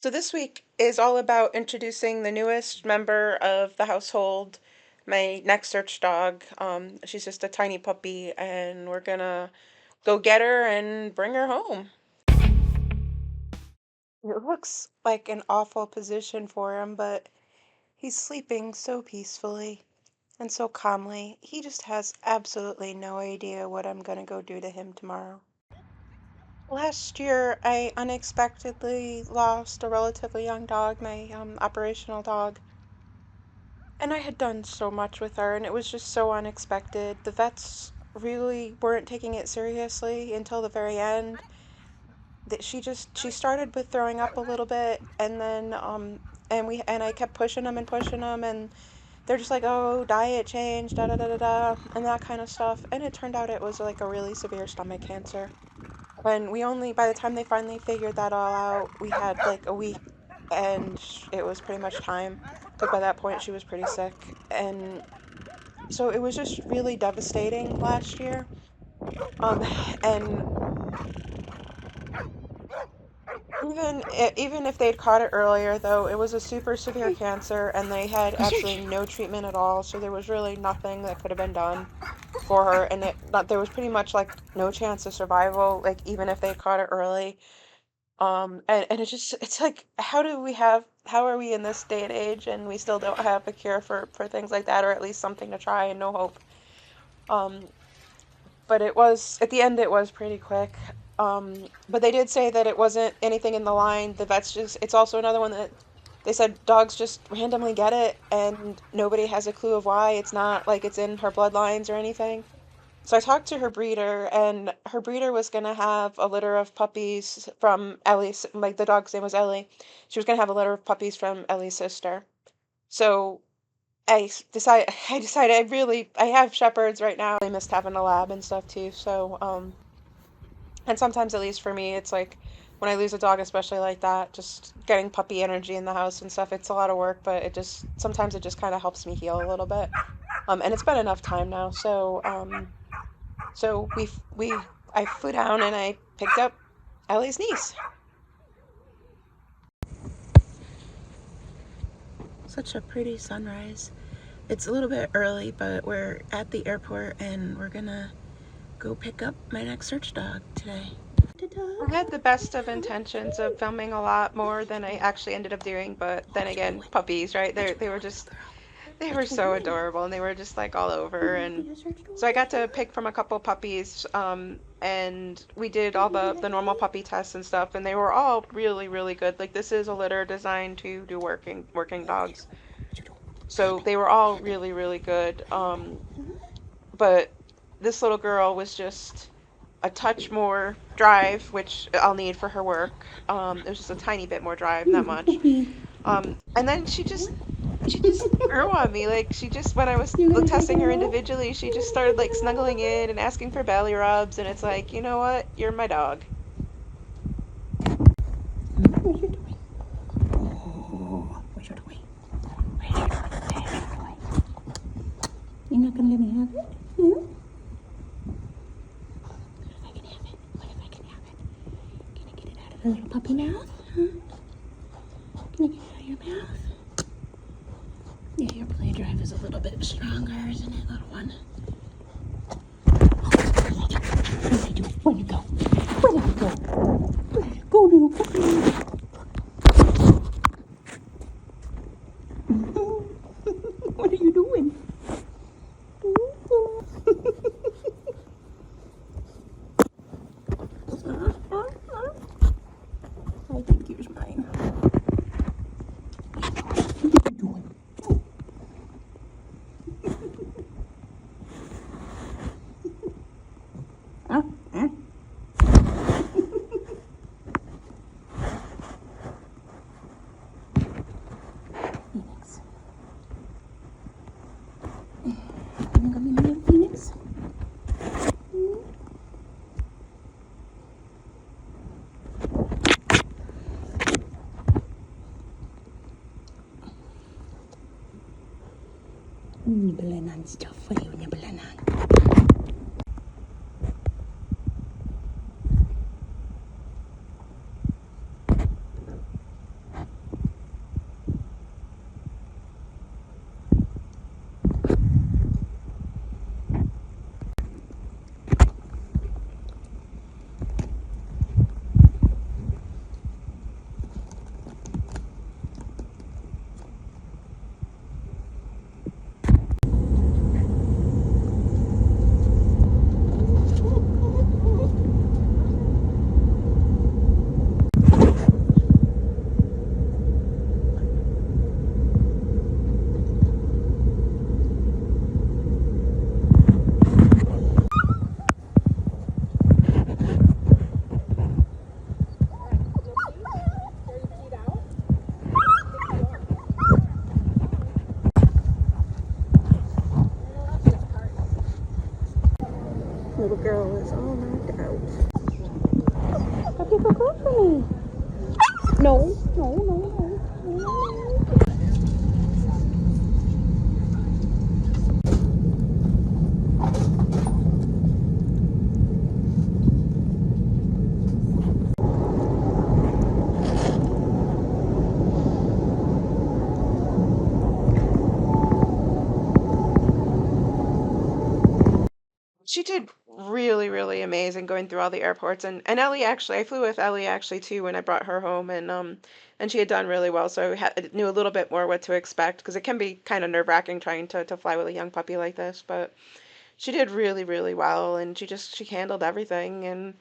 So this week is all about introducing the newest member of the household, my next search dog. She's just a tiny puppy, and we're gonna go get her and bring her home. It looks like an awful position for him, but he's sleeping so peacefully and so calmly. He just has absolutely no idea what I'm gonna go do to him tomorrow. Last year, I unexpectedly lost a relatively young dog, my operational dog. And I had done so much with her, and it was just so unexpected. The vets really weren't taking it seriously until the very end. That she started with throwing up a little bit, and then and I kept pushing them, and they're just like, oh, diet change, da da da da da, and that kind of stuff. And it turned out it was like a really severe stomach cancer. When we only by the time they finally figured that all out, we had like a week, and it was pretty much time. Like by that point, she was pretty sick, and so it was just really devastating last year. Um, and even if they'd caught it earlier, though, it was a super severe cancer, and they had absolutely no treatment at all. So there was really nothing that could have been done for her, and there was pretty much like no chance of survival. Like even if they caught it early, and it's like how are we in this day and age, and we still don't have a cure for things like that, or at least something to try, and no hope. Um, but it was at the end it was pretty quick. But they did say that it wasn't anything in the line. The vets just it's also another one that they said dogs just randomly get it and nobody has a clue of why. It's not like it's in her bloodlines or anything. So I talked to her breeder, and her breeder was gonna have a litter of puppies from Ellie's, like the dog's name was Ellie. She was gonna have a litter of puppies from Ellie's sister. So I decided I have shepherds right now. I missed having a lab and stuff too. So and sometimes at least for me, it's like when I lose a dog, especially like that, just getting puppy energy in the house and stuff. It's a lot of work, but it just sometimes it just kind of helps me heal a little bit. And it's been enough time now. So I flew down and I picked up Ellie's niece. Such a pretty sunrise. It's a little bit early, but we're at the airport and we're gonna go pick up my next search dog today. I had the best of intentions of filming a lot more than I actually ended up doing, but then again, puppies, right? They were so adorable, and they were just like all over. And so I got to pick from a couple puppies, and we did all the normal puppy tests and stuff, and they were all really, really good. Like this is a litter designed to do working dogs. So they were all really, really good. But this little girl was just a touch more drive, which I'll need for her work. It was just a tiny bit more drive, not much. And then she just grew on me. Like she just when I was testing her individually, she just started like snuggling in and asking for belly rubs, and it's like, you know what? You're my dog. What are you doing? Oh, what are you doing? What are you doing? What are you doing? You're not gonna let me have it? Hmm? What if I can have it? What if I can have it? Can I get it out of the little puppy mouth? Huh? Can I get it out of your mouth? Yeah, your play drive is a little bit stronger, isn't it, little one? What did you do? Where'd you go? Where did you go? Where did you go, little puppy? What are you doing? I think yours mine. What are you doing? Huh? Huh? Phoenix. You gonna be my little Phoenix? Nibbling on stuff. What are you nibbling on? the girl is all knocked out. Puppy, look over me. No, no, no, no, no, no. She did really, really amazing going through all the airports, and Ellie actually, I flew with Ellie actually too when I brought her home, and she had done really well, so I knew a little bit more what to expect because it can be kind of nerve-wracking trying to fly with a young puppy like this, but she did really, really well, and she handled everything, and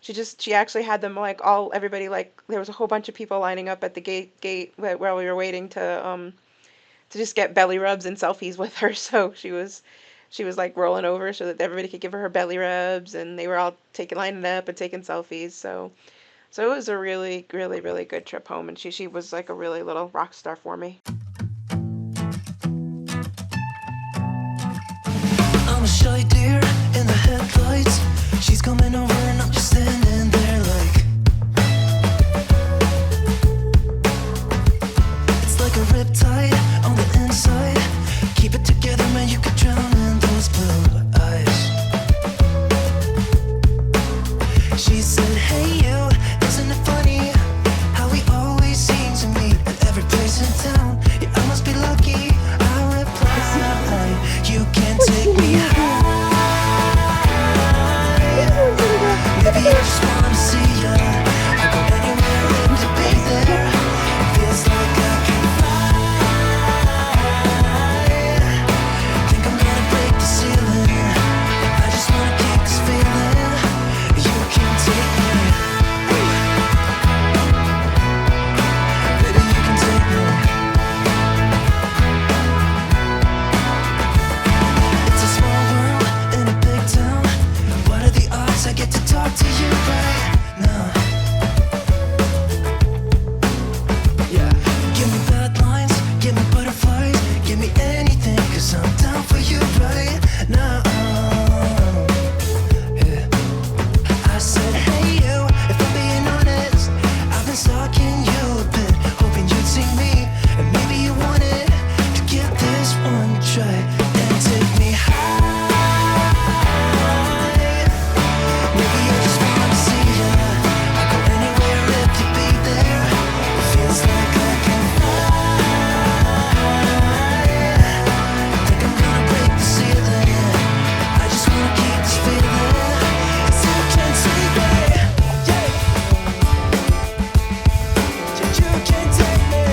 she actually had them like all everybody like there was a whole bunch of people lining up at the gate while we were waiting to just get belly rubs and selfies with her. So she was like rolling over so that everybody could give her belly rubs, and they were all taking lining up and taking selfies. So it was a really, really, really good trip home, and she was like a really little rock star for me. I'm a shy deer in the headlights. She's coming over and I'm just standing there like it's like a riptide on the inside. Keep it together, man, you could drown in those blue eyes. She said, hey you, isn't it funny how we always seem to meet at every place in town? Yeah, I must be lucky. I reply, you can't take me high. Maybe I just wanna see ya. I go anywhere, live to be there. Feels like I can fly. Think I'm gonna break the ceiling. I just wanna keep this feeling. You can take me. Baby, you can take me. It's a small world in a big town. What are the odds I get to talk to you right now? Yeah. Give me bad lines, give me butterflies, give me anything, cause I'm down for you right now. Yeah. I said, hey you, if I'm being honest, I've been stalking you a bit, hoping you'd see me, and maybe you wanted to give this one a try and take me high. Maybe I just wanna see ya. I go anywhere if you be there. Feels like I can fly. Think I'm gonna break the ceiling. I just wanna keep this feeling. 'Cause you can take me. Yeah. You can take me.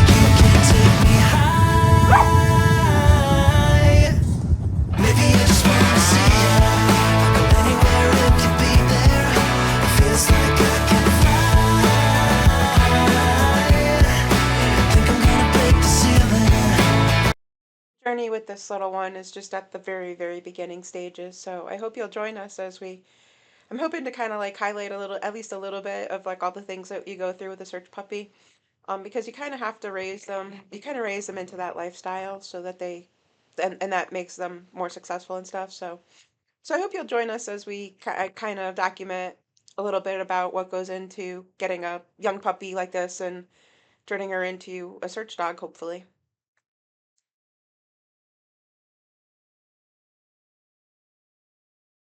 You can take me high. Maybe I just wanna see ya. I go anywhere if you be there. Feels like I can fly. Think I'm gonna break the ceiling. Journey with this little one is just at the very, very beginning stages. So I hope you'll join us as I'm hoping to kind of like highlight a little, at least a little bit of like all the things that you go through with a search puppy. Because you kind of have to raise them, you kind of raise them into that lifestyle so that and that makes them more successful and stuff. So I hope you'll join us as we kind of document a little bit about what goes into getting a young puppy like this and turning her into a search dog, hopefully.